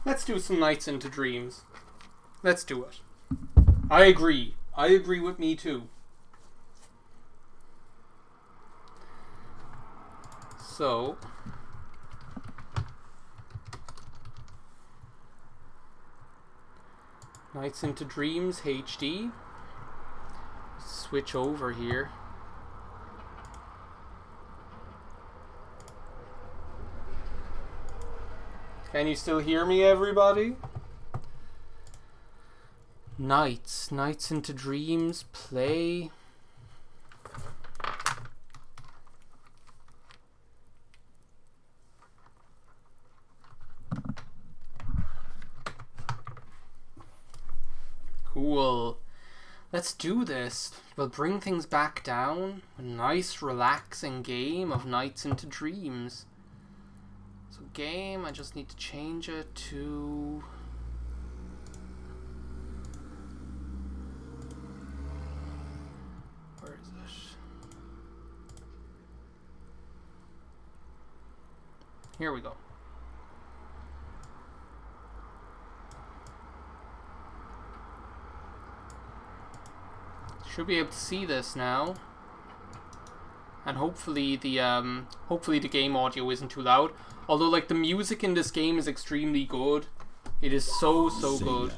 Let's do some Nights into Dreams. Let's do it. I agree. I agree with me too. So... Nights into Dreams HD. Switch over here. Can you still hear me, everybody? Nights into Dreams, play. Cool. Let's do this. We'll bring things back down. A nice, relaxing game of Nights into Dreams. So game, I just need to change it to... Where is it? Here we go. Should be able to see this now, and hopefully the game audio isn't too loud. Although, like, the music in this game is extremely good. It is so good.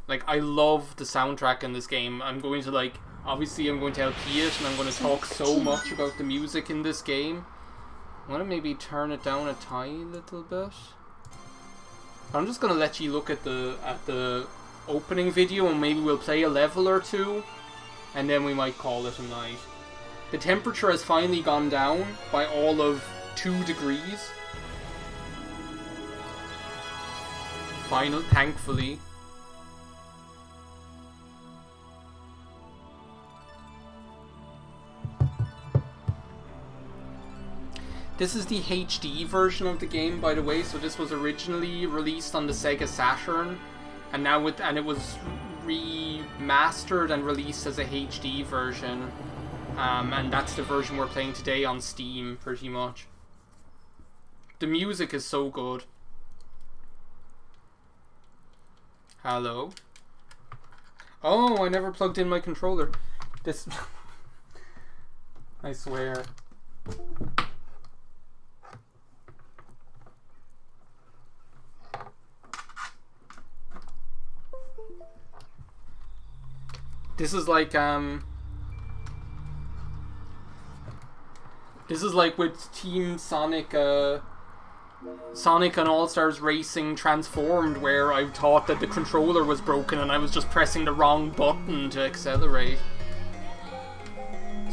Like, I love the soundtrack in this game. I'm going to, like, obviously I'm going to LP it, and I'm going to talk so much about the music in this game. I'm going to maybe turn it down a tiny little bit. I'm just going to let you look at the opening video, and maybe we'll play a level or two. And then we might call it a night. The temperature has finally gone down by all of 2 degrees. Thankfully. This is the HD version of the game, by the way. So this was originally released on the Sega Saturn, and now it was remastered and released as a HD version, and that's the version we're playing today on Steam, pretty much. The music is so good. Hello. Oh, I never plugged in my controller. This... I swear. This is like with Team Sonic, Sonic and All-Stars Racing Transformed, where I thought that the controller was broken and I was just pressing the wrong button to accelerate.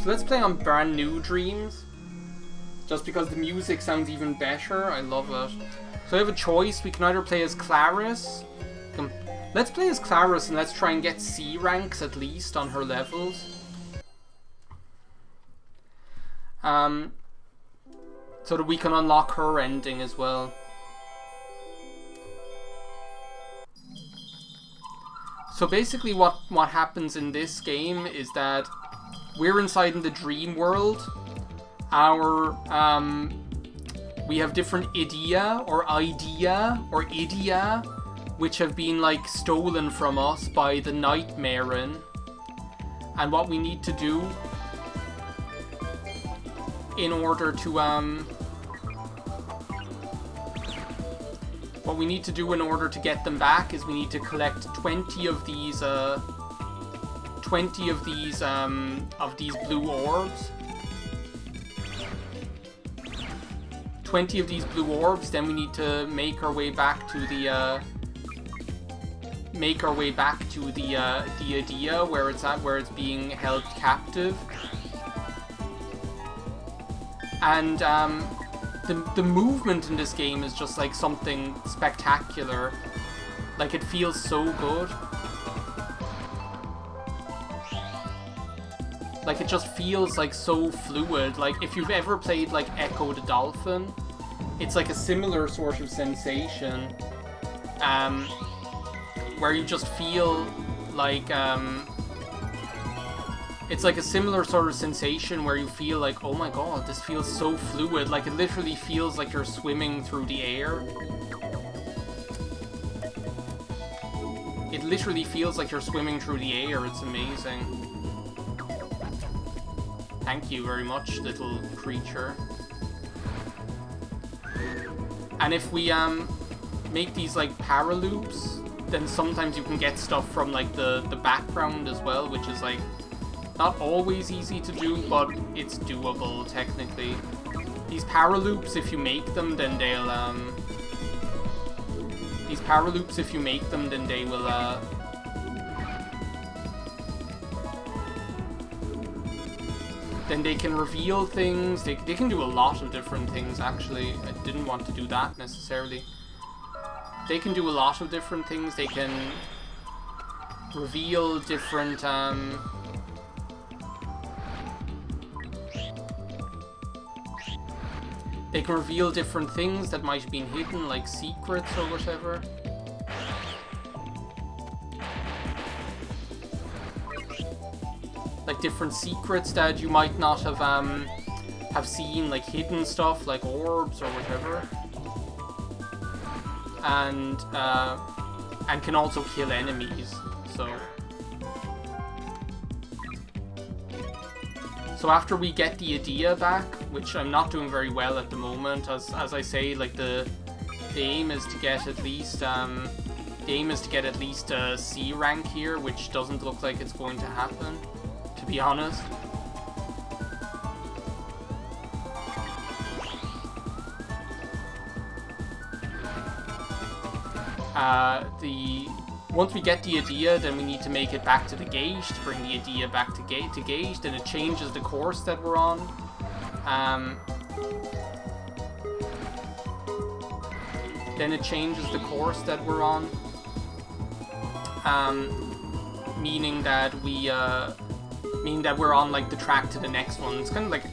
So let's play on Brand New Dreams, just because the music sounds even better. I love it. So I have a choice. We can either play as Claris. Let's play as Claris and let's try and get C ranks at least on her levels. So that we can unlock her ending as well. So basically what happens in this game is that we're inside in the dream world. We have different idea, which have been like stolen from us by the Nightmarein. And what we need to do in order to get them back is we need to collect 20 of these blue orbs. 20 of these blue orbs, then we need to make our way back to the idea where it's being held captive. And the movement in this game is just like something spectacular. Like, it feels so good. Like, it just feels like so fluid. Like, if you've ever played like Echo the Dolphin, it's like a similar sort of sensation, where you just feel like it's like a similar sort of sensation where you feel like, oh my god, this feels so fluid. Like, it literally feels like you're swimming through the air. it literally feels like you're swimming through the air. It's amazing. Thank you very much, little creature. And if we make these like paraloops, then sometimes you can get stuff from like the background as well, which is like not always easy to do, but it's doable technically. These paraloops, if you make them, then they'll these paraloops, if you make them, then they will then they can reveal things. They can do a lot of different things, actually. I didn't want to do that necessarily. They can do a lot of different things. They can reveal different they can reveal different things that might have been hidden, like secrets or whatever. Like different secrets that you might not have seen, like hidden stuff, like orbs or whatever. And can also kill enemies. So after we get the idea back, which I'm not doing very well at the moment, as I say, like the aim is to get at least a C rank here, which doesn't look like it's going to happen, to be honest. Once we get the idea, then we need to make it back to the gate, to bring the idea back to gate, then it changes the course that we're on. Then it changes the course that we're on, meaning that we're on like the track to the next one. It's kind of like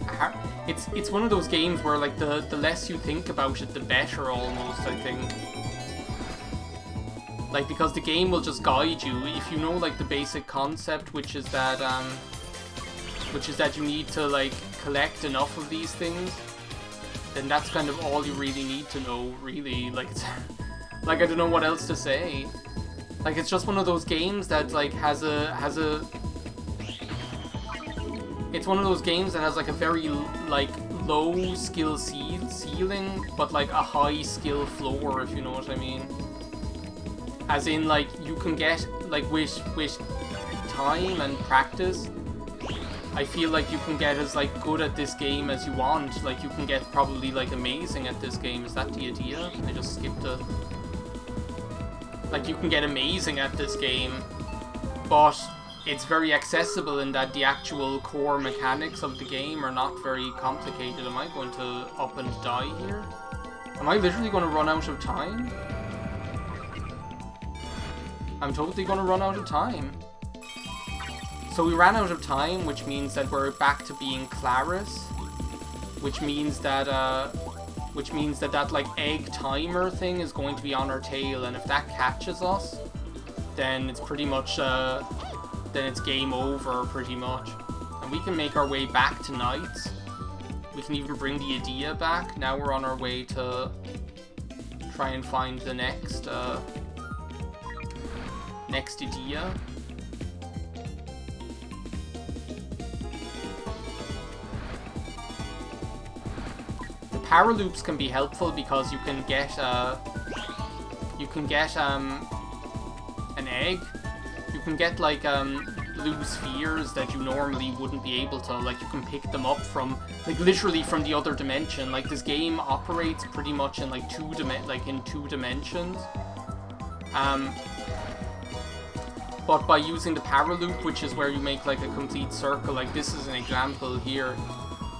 it's one of those games where like the less you think about it, the better, almost, I think. Like, because the game will just guide you if you know like the basic concept, which is that you need to like collect enough of these things. Then that's kind of all you really need to know, really. Like, it's like, I don't know what else to say. Like, it's just one of those games that like has a it's one of those games that has like a very like low skill ceiling, but like a high skill floor, if you know what I mean. As in, like, you can get, like, with time and practice, I feel like you can get as, like, good at this game as you want. Like, you can get probably, like, amazing at this game. Is that the idea? I just skipped it. Like, you can get amazing at this game, but it's very accessible in that the actual core mechanics of the game are not very complicated. Am I going to up and die here? Am I literally going to run out of time? I'm totally going to run out of time. So we ran out of time, which means that we're back to being Claris, which means that that like egg timer thing is going to be on our tail, and if that catches us, then it's pretty much then it's game over, pretty much. And we can make our way back to NiGHTS. We can even bring the idea back. Now we're on our way to try and find the next idea. The paraloops can be helpful because you can get an egg. You can get like blue spheres that you normally wouldn't be able to. Like, you can pick them up from, like, literally from the other dimension. Like, this game operates pretty much in like two dimensions. But by using the paraloop, which is where you make like a complete circle, like this is an example here.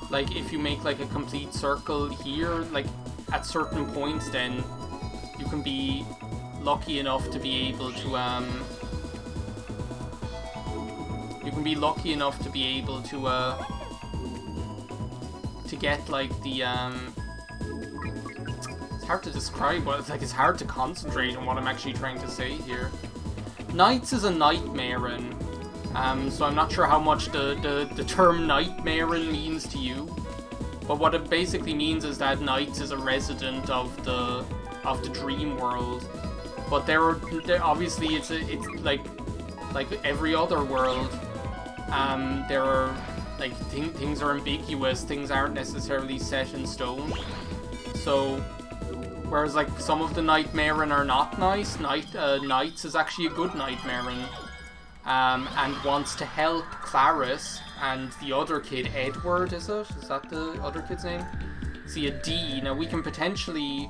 Like, if you make like a complete circle here, like at certain points, then you can be lucky enough to be able to get like the it's hard to describe what it's like. It's hard to concentrate on what I'm actually trying to say here. NiGHTS is a nightmarean, so I'm not sure how much the term nightmarean means to you, but what it basically means is that NiGHTS is a resident of the dream world, But there obviously it's like every other world. There are like things are ambiguous. Things aren't necessarily set in stone. So whereas like some of the Nightmaring are not nice, NiGHTS is actually a good Nightmaring. And wants to help Clarice and the other kid, Edward, is it? Is that the other kid's name? See, a D. Now we can potentially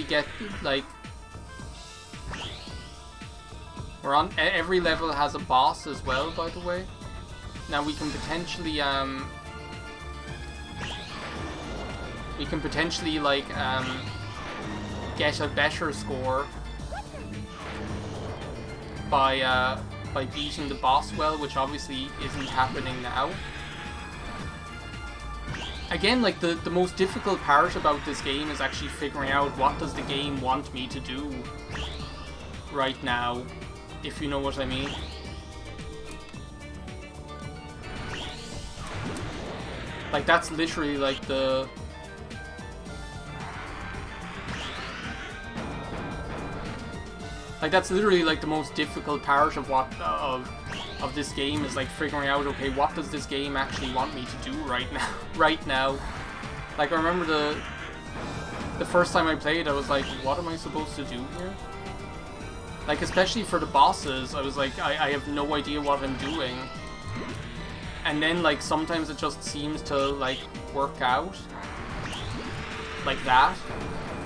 get like, we're on every level has a boss as well, by the way. Now we can potentially like get a better score by beating the boss well, which obviously isn't happening now. Again, like the most difficult part about this game is actually figuring out what does the game want me to do right now, if you know what I mean. Like that's literally like the most difficult part of of this game, is like figuring out, okay, what does this game actually want me to do right now. Like I remember the first time I played, I was like, what am I supposed to do here? Like especially for the bosses, I was like, I have no idea what I'm doing. And then like sometimes it just seems to like work out like that.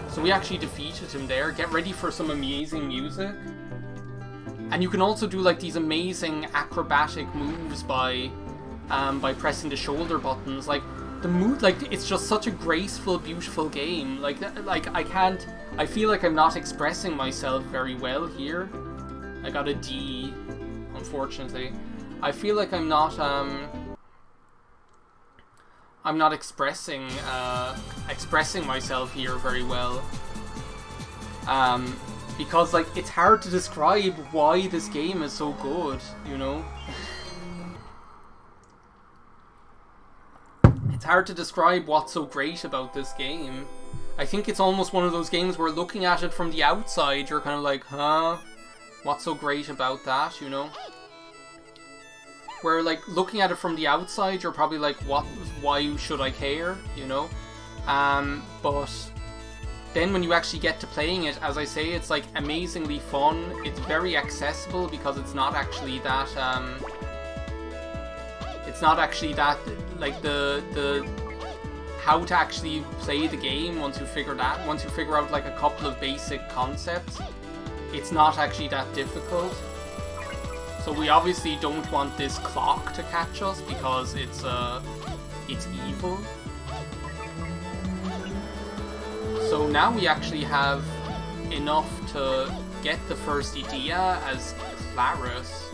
So we actually defeated him there. Get ready for some amazing music. And you can also do like these amazing acrobatic moves by pressing the shoulder buttons. Like the move, like it's just such a graceful, beautiful game. Like I feel like I'm not expressing myself very well here. I got a D, unfortunately. I feel like I'm not expressing myself here very well. Because like it's hard to describe why this game is so good, you know? It's hard to describe what's so great about this game. I think it's almost one of those games where looking at it from the outside, you're kind of like, huh? What's so great about that, you know? Where like looking at it from the outside, you're probably like, why should I care, you know? But then when you actually get to playing it, as I say, it's like amazingly fun. It's very accessible because it's not actually that like the how to actually play the game once you figure out like a couple of basic concepts. It's not actually that difficult. So we obviously don't want this clock to catch us because it's evil. So now we actually have enough to get the first idea as Clarice,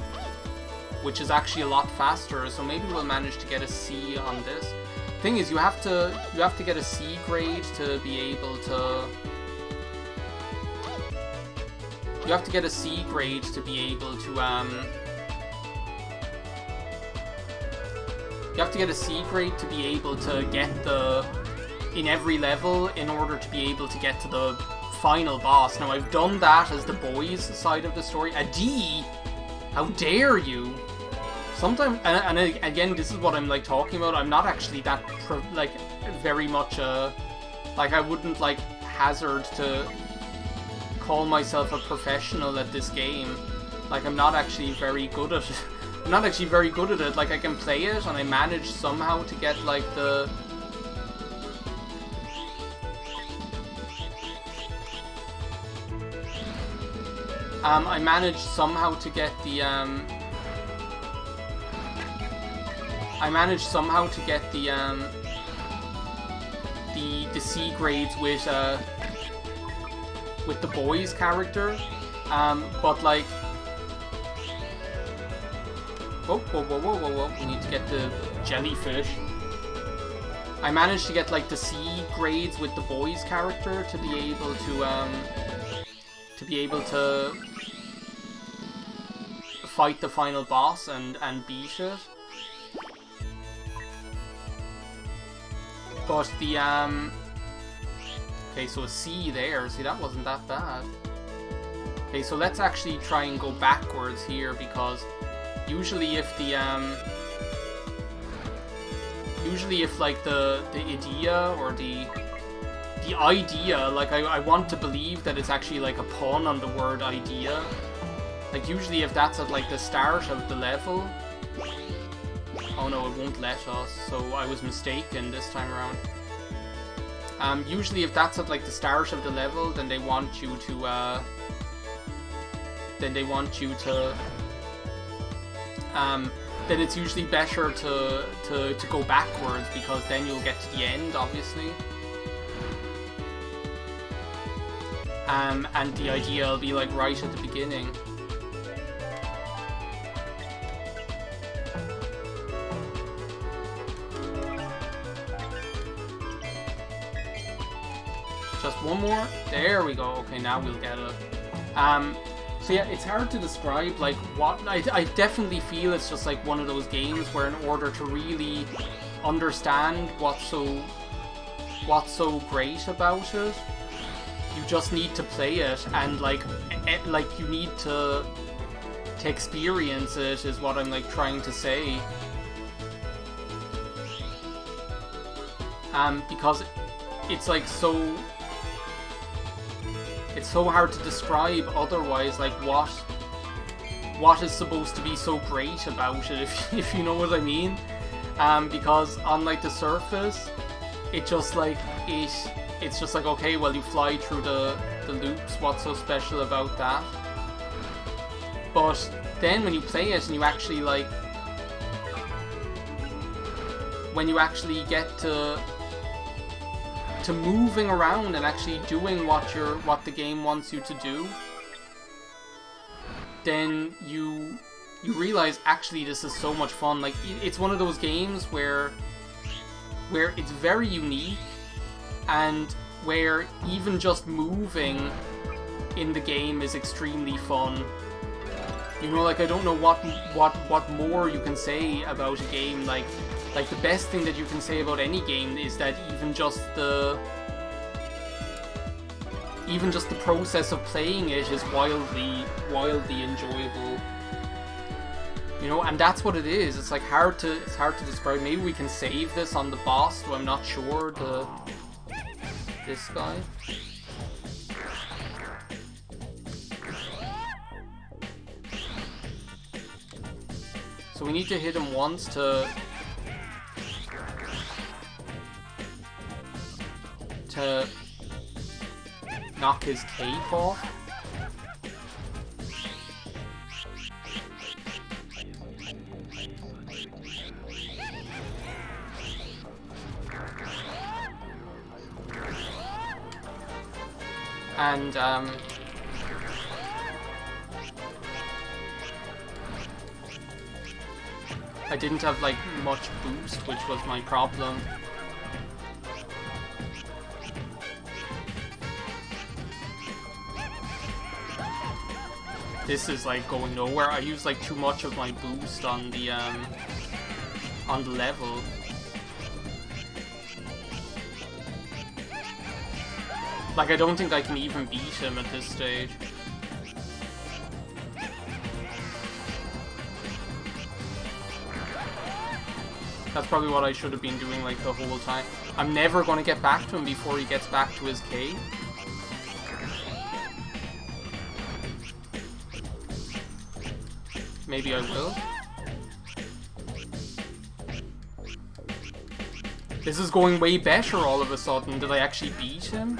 which is actually a lot faster. So maybe we'll manage to get a C on this. Thing is, you have to get a C grade to be able to. You have to get a C grade to be able to You have to get a C grade to be able to get in every level in order to be able to get to the final boss. Now I've done that as the boys' side of the story. A D? How dare you? Sometimes, and again, this is what I'm like talking about. I'm not actually that like very much like I wouldn't like hazard to call myself a professional at this game. Like I'm not actually very good at it. I'm not actually very good at it. Like I can play it and I manage somehow to get like the I managed somehow to get the the C grades with the boys character, but like whoa, we need to get the jellyfish. I managed to get like the C grades with the boys character to be able to fight the final boss and beat it. But Okay, so a C there. See, that wasn't that bad. Okay, so let's actually try and go backwards here, because usually if the like the idea or the idea, like I want to believe that it's actually like a pun on the word idea. Like usually if that's at like the start of the level. Oh no, it won't let us, so I was mistaken this time around. Usually if that's at like the start of the level, then they want you to then it's usually better to go backwards, because then you'll get to the end, obviously. And the idea will be like right at the beginning. Just one more. There we go. Okay, now we'll get it. So yeah, it's hard to describe like what I definitely feel it's just like one of those games where in order to really understand what's so great about it, you just need to play it, and like you need to experience it, is what I'm like trying to say. Because it's like so hard to describe otherwise, like what is supposed to be so great about it, if you know what I mean. Because on like the surface, it just like it's just like, okay, well, you fly through the loops, what's so special about that? But then when you play it and you actually like, when you actually get to moving around and actually doing what the game wants you to do, then you realize actually this is so much fun. Like it's one of those games where it's very unique, and where even just moving in the game is extremely fun. You know, like I don't know what more you can say about a game. Like the best thing that you can say about any game is that even just the process of playing it is wildly enjoyable. You know, and that's what it is. It's like hard to describe. Maybe we can save this on the boss, though I'm not sure. This guy. So we need to hit him once to knock his cape off. And I didn't have like much boost, which was my problem. This is like going nowhere. I used like too much of my boost on the level. Like I don't think I can even beat him at this stage. That's probably what I should have been doing like the whole time. I'm never going to get back to him before he gets back to his cave. Maybe I will. This is going way better all of a sudden. Did I actually beat him?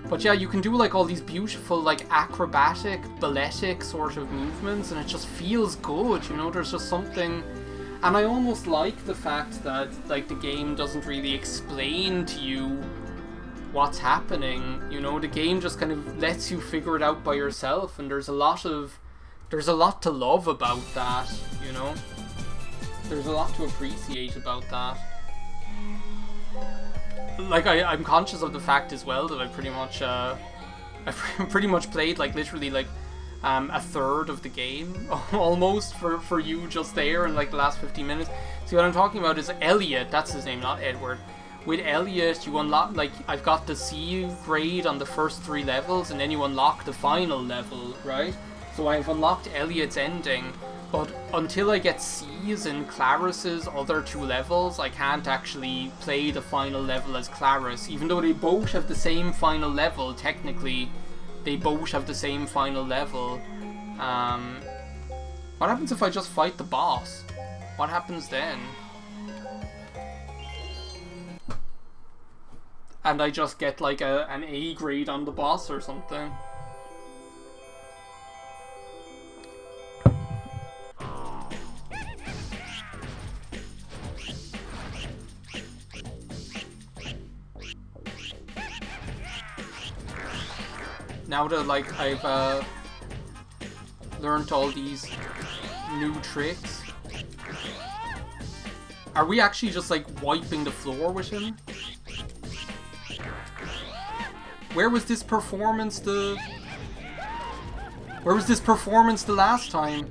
But yeah, you can do like all these beautiful like acrobatic, balletic sort of movements, and it just feels good, you know, there's just something. And I almost like the fact that like the game doesn't really explain to you what's happening, you know, the game just kind of lets you figure it out by yourself, and there's a lot to love about that, you know. There's a lot to appreciate about that. Like I'm conscious of the fact as well that I pretty much played like literally like a third of the game almost for you just there in like the last 15 minutes. See, what I'm talking about is Elliot, that's his name, not Edward. with Elliot, you unlock, like, I've got the C grade on the first 3 levels, and then you unlock the final level, right? So I've unlocked Elliot's ending, but until I get C's in Claris's other 2 levels, I can't actually play the final level as Claris. Even though they both have the same final level, technically, they both have the same final level. What happens if I just fight the boss? What happens then? And I just get like an A grade on the boss or something. Now that like I've learned all these new tricks, are we actually just like wiping the floor with him? Where was this performance the last time?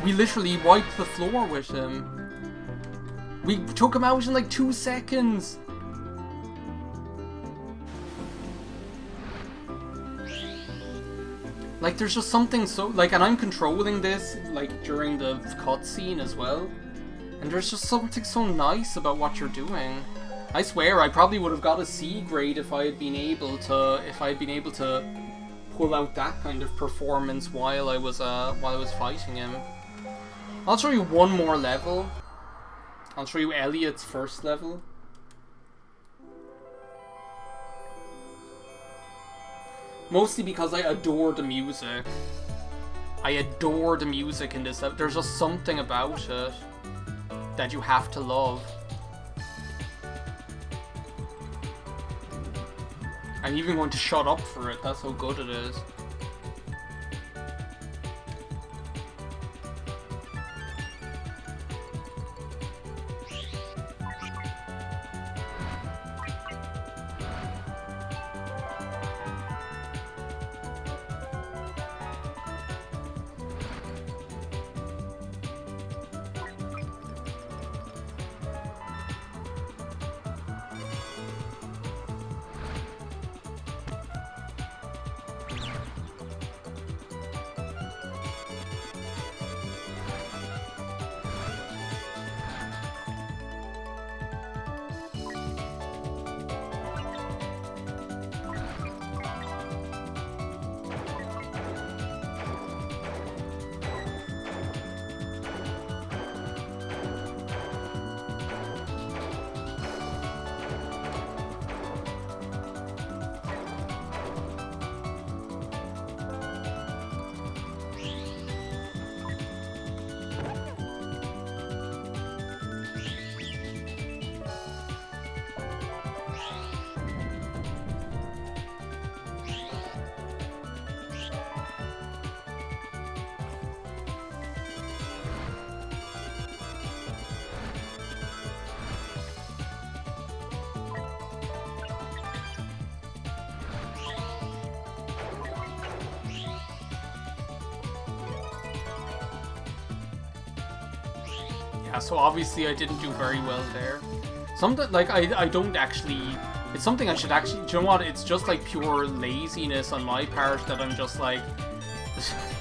We literally wiped the floor with him. We took him out in like 2 seconds. Like, there's just something so, like, and I'm controlling this, like, during the cutscene as well. And there's just something so nice about what you're doing. I swear, I probably would have got a C grade if I had been able to, pull out that kind of performance while I was fighting him. I'll show you one more level. I'll show you Elliot's first level. Mostly because I adore the music. I adore the music in this. There's just something about it that you have to love. I'm even going to shut up for it, that's how good it is. Yeah, so obviously I didn't do very well there. Something like I don't actually, it's something I should actually, do you know what, it's just like pure laziness on my part that I'm just like,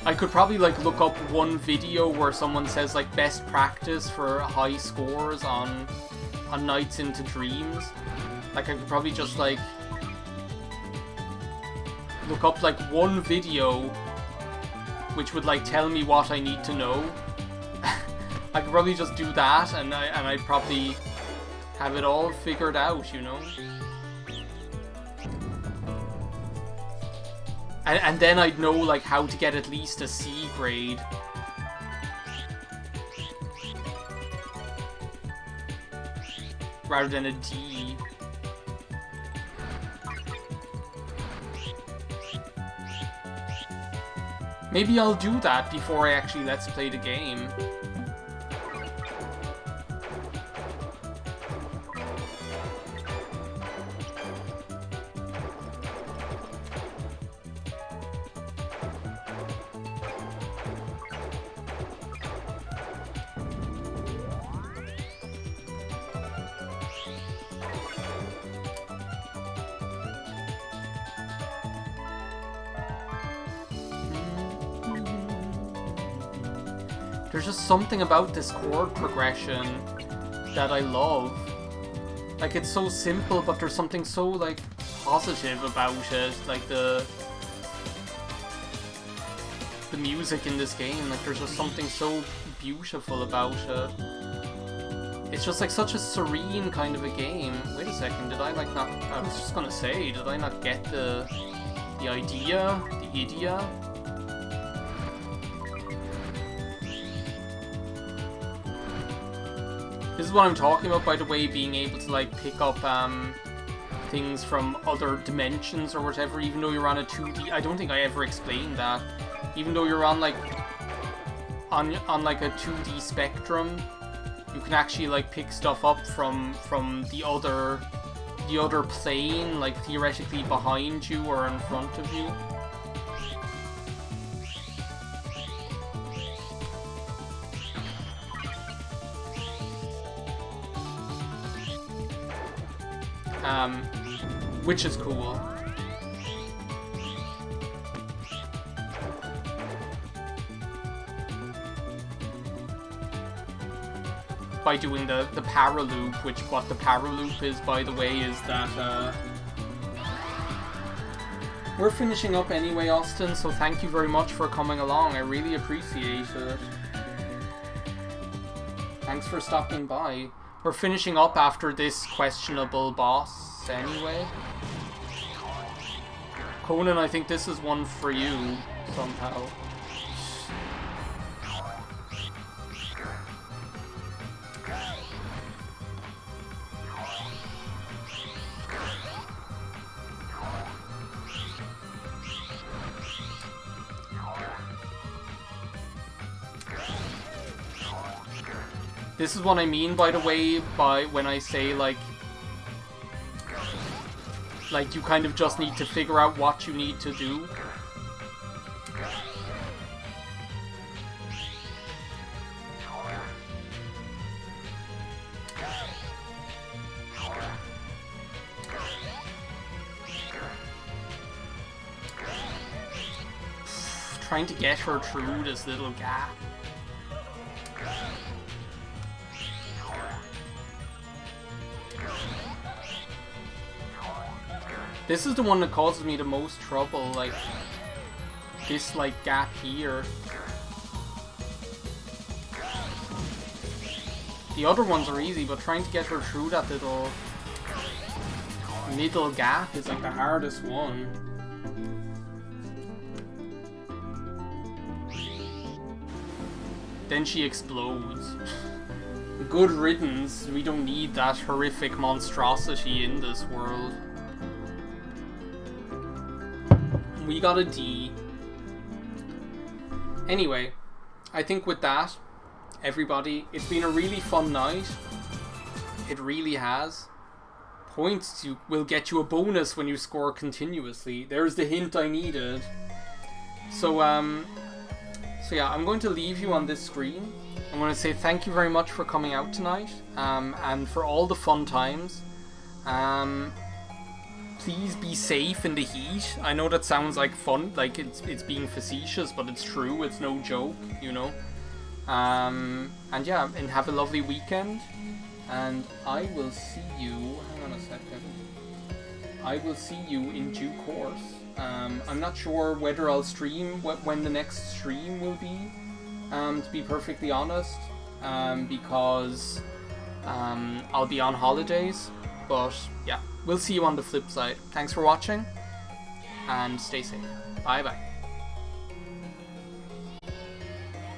I could probably like look up one video where someone says like best practice for high scores on Nights into Dreams. Like I could probably just like look up like one video which would like tell me what I need to know. I could probably just do that, and I'd probably have it all figured out, you know? And then I'd know, like, how to get at least a C grade. Rather than a D. Maybe I'll do that before I actually let's play the game. There's just something about this chord progression that I love. Like, it's so simple, but there's something so, like, positive about it. Like, the music in this game, like, there's just something so beautiful about it. It's just, like, such a serene kind of a game. Wait a second, did I, like, not... I was just gonna say, did I not get the idea? The idea? This is what I'm talking about, by the way, being able to, like, pick up, things from other dimensions or whatever, even though you're on a 2D... I don't think I ever explained that. Even though you're on, like, on like, a 2D spectrum, you can actually, like, pick stuff up from the other plane, like, theoretically behind you or in front of you. Which is cool. By doing the para loop, which what the para loop is, by the way, is that we're finishing up anyway, Austin, so thank you very much for coming along. I really appreciate it. Thanks for stopping by. We're finishing up after this questionable boss anyway. Conan, I think this is one for you somehow. This is what I mean, by the way, by when I say, like, you kind of just need to figure out what you need to do. Trying to get her through this little gap. This is the one that causes me the most trouble, like, this, like, gap here. The other ones are easy, but trying to get her through that little middle gap is, like, the hardest one. Then she explodes. Good riddance, we don't need that horrific monstrosity in this world. We got a D. Anyway, I think with that, everybody, it's been a really fun night. It really has. Points will get you a bonus when you score continuously. There's the hint I needed. So yeah, I'm going to leave you on this screen. I'm going to say thank you very much for coming out tonight, and for all the fun times. Please be safe in the heat. I know that sounds like fun, like it's being facetious, but it's true. It's no joke, you know. And yeah, and have a lovely weekend. And I will see you. Hang on a second. I will see you in due course. I'm not sure whether I'll stream when the next stream will be. To be perfectly honest, because I'll be on holidays. But yeah, we'll see you on the flip side. Thanks for watching, and stay safe. Bye bye.